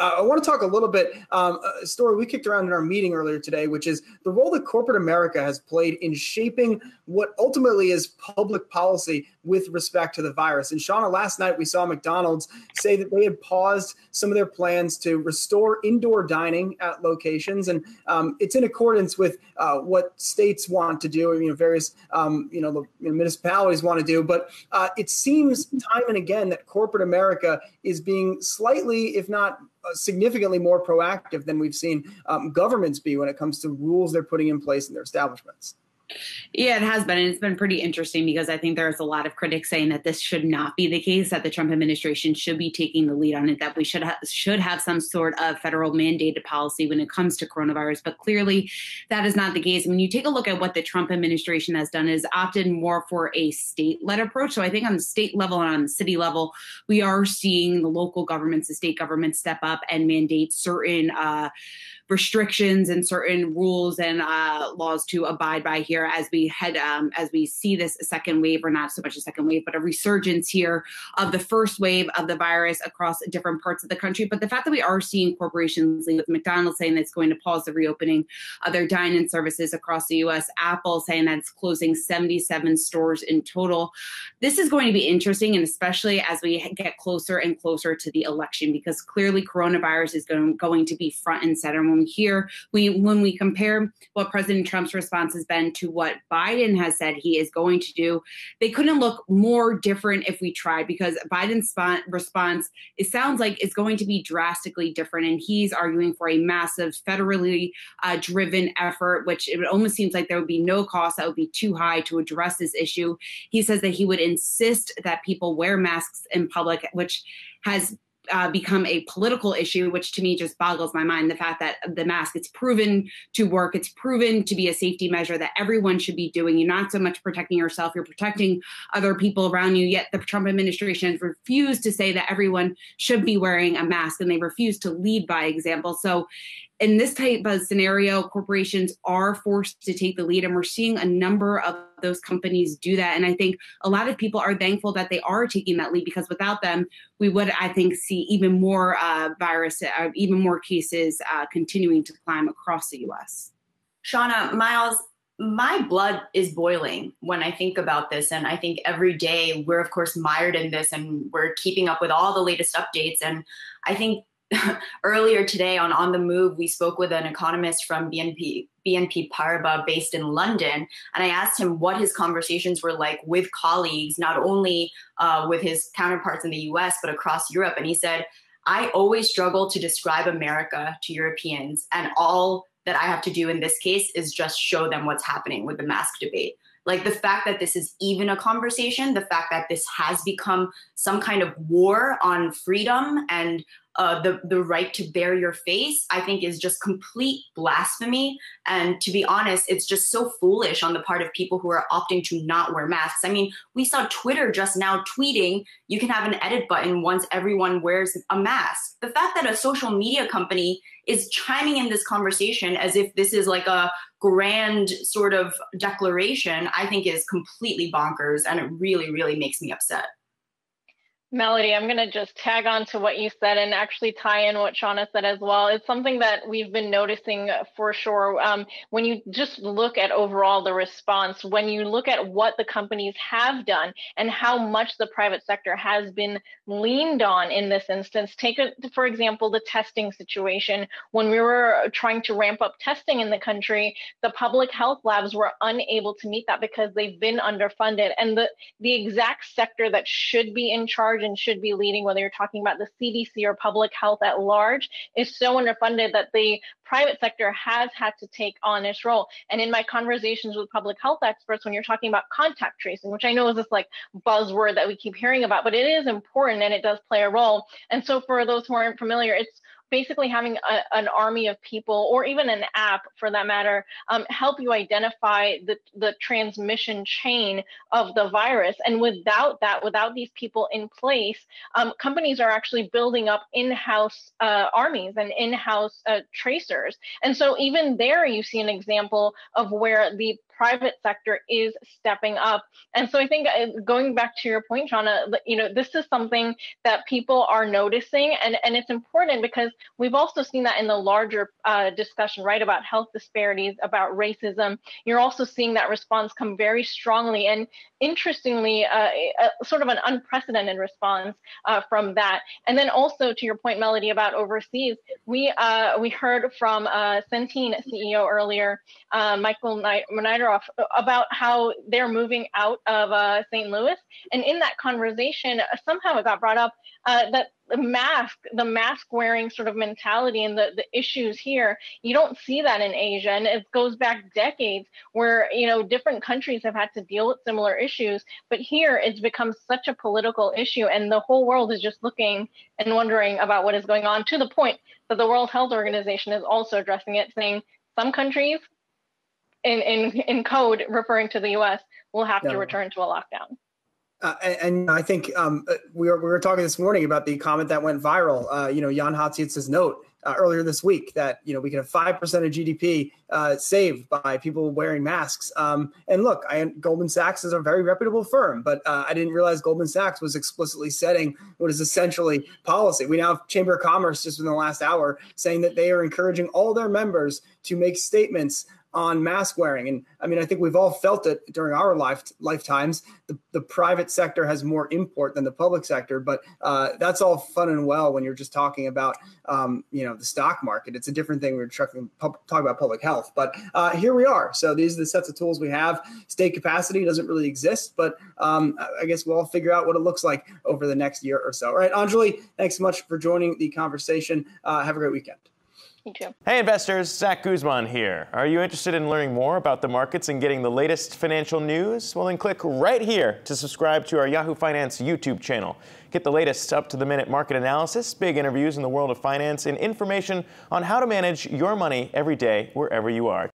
I want to talk a little bit, a story we kicked around in our meeting earlier today, which is the role that corporate America has played in shaping what ultimately is public policy with respect to the virus. And Shauna, last night we saw McDonald's say that they had paused some of their plans to restore indoor dining at locations. And it's in accordance with what states want to do, various municipalities want to do. But it seems time and again that corporate America is being slightly, if not significantly more proactive than we've seen governments be when it comes to rules they're putting in place in their establishments. Yeah, it has been. And it's been pretty interesting because I think there's a lot of critics saying that this should not be the case, that the Trump administration should be taking the lead on it, that we should have some sort of federal mandated policy when it comes to coronavirus. But clearly that is not the case. When you take a look at what the Trump administration has done is opted more for a state-led approach. So I think on the state level and on the city level, we are seeing the local governments, the state governments step up and mandate certain restrictions and certain rules and laws to abide by here as we see this second wave, or not so much a second wave, but a resurgence here of the first wave of the virus across different parts of the country. But the fact that we are seeing corporations, with McDonald's saying that it's going to pause the reopening of their dine-in services across the U.S., Apple saying that it's closing 77 stores in total. This is going to be interesting, and especially as we get closer and closer to the election, because clearly coronavirus is going to be front and center. When we compare what President Trump's response has been to what Biden has said he is going to do, they couldn't look more different if we tried, because Biden's response, it sounds like it's going to be drastically different. And he's arguing for a massive federally driven effort, which it almost seems like there would be no cost that would be too high to address this issue. He says that he would insist that people wear masks in public, which has become a political issue, which to me just boggles my mind. The fact that the mask, it's proven to work. It's proven to be a safety measure that everyone should be doing. You're not so much protecting yourself, you're protecting other people around you. Yet the Trump administration has refused to say that everyone should be wearing a mask, and they refuse to lead by example. So in this type of scenario, corporations are forced to take the lead, and we're seeing a number of those companies do that. And I think a lot of people are thankful that they are taking that lead, because without them, we would, I think, see even more even more cases continuing to climb across the U.S. Shauna, Miles, my blood is boiling when I think about this. And I think every day we're, of course, mired in this, and we're keeping up with all the latest updates. And I think earlier today on The Move, we spoke with an economist from BNP Paribas based in London. And I asked him what his conversations were like with colleagues, not only with his counterparts in the US, but across Europe. And he said, I always struggle to describe America to Europeans. And all that I have to do in this case is just show them what's happening with the mask debate. Like the fact that this is even a conversation, the fact that this has become some kind of war on freedom and the right to bear your face, I think is just complete blasphemy. And to be honest, it's just so foolish on the part of people who are opting to not wear masks. I mean, we saw Twitter just now tweeting, you can have an edit button once everyone wears a mask. The fact that a social media company is chiming in this conversation as if this is like a grand sort of declaration, I think is completely bonkers. And it really, really makes me upset. Melody, I'm going to just tag on to what you said and actually tie in what Shauna said as well. It's something that we've been noticing for sure. When you just look at overall the response, when you look at what the companies have done and how much the private sector has been leaned on in this instance, take, for example, the testing situation. When we were trying to ramp up testing in the country, the public health labs were unable to meet that because they've been underfunded. And the exact sector that should be in charge and should be leading, whether you're talking about the CDC or public health at large, is so underfunded that the private sector has had to take on this role. And in my conversations with public health experts, when you're talking about contact tracing, which I know is this like buzzword that we keep hearing about, but it is important and it does play a role. And so for those who aren't familiar, it's basically having an army of people, or even an app for that matter, help you identify the transmission chain of the virus. And without that, without these people in place, companies are actually building up in-house armies and in-house tracers. And so even there, you see an example of where the private sector is stepping up. And so I think going back to your point, Shauna, this is something that people are noticing, and it's important because we've also seen that in the larger discussion, right, about health disparities, about racism. You're also seeing that response come very strongly, and interestingly, sort of an unprecedented response from that. And then also to your point, Melody, about overseas, we heard from Centene CEO earlier, Michael Neidorff, about how they're moving out of St. Louis. And in that conversation, somehow it got brought up that the mask wearing sort of mentality and the issues here, you don't see that in Asia. And it goes back decades where, different countries have had to deal with similar issues. But here it's become such a political issue, and the whole world is just looking and wondering about what is going on, to the point that the World Health Organization is also addressing it, saying some countries in code referring to the US will have to return to a lockdown. And I think we were talking this morning about the comment that went viral. Jan Hatzius's note earlier this week that we can have 5% of GDP saved by people wearing masks. And look, Goldman Sachs is a very reputable firm, but I didn't realize Goldman Sachs was explicitly setting what is essentially policy. We now have Chamber of Commerce just in the last hour saying that they are encouraging all their members to make statements on mask wearing. And I mean, I think we've all felt it during our lifetimes. The private sector has more import than the public sector, but that's all fun and well when you're just talking about, the stock market. It's a different thing when we're talking about public health. But here we are. So these are the sets of tools we have. State capacity doesn't really exist, but I guess we'll all figure out what it looks like over the next year or so. All right, Anjali, thanks so much for joining the conversation. Have a great weekend. You too. Hey investors, Zach Guzman here. Are you interested in learning more about the markets and getting the latest financial news? Well, then click right here to subscribe to our Yahoo Finance YouTube channel. Get the latest up-to-the-minute market analysis, big interviews in the world of finance, and information on how to manage your money every day wherever you are.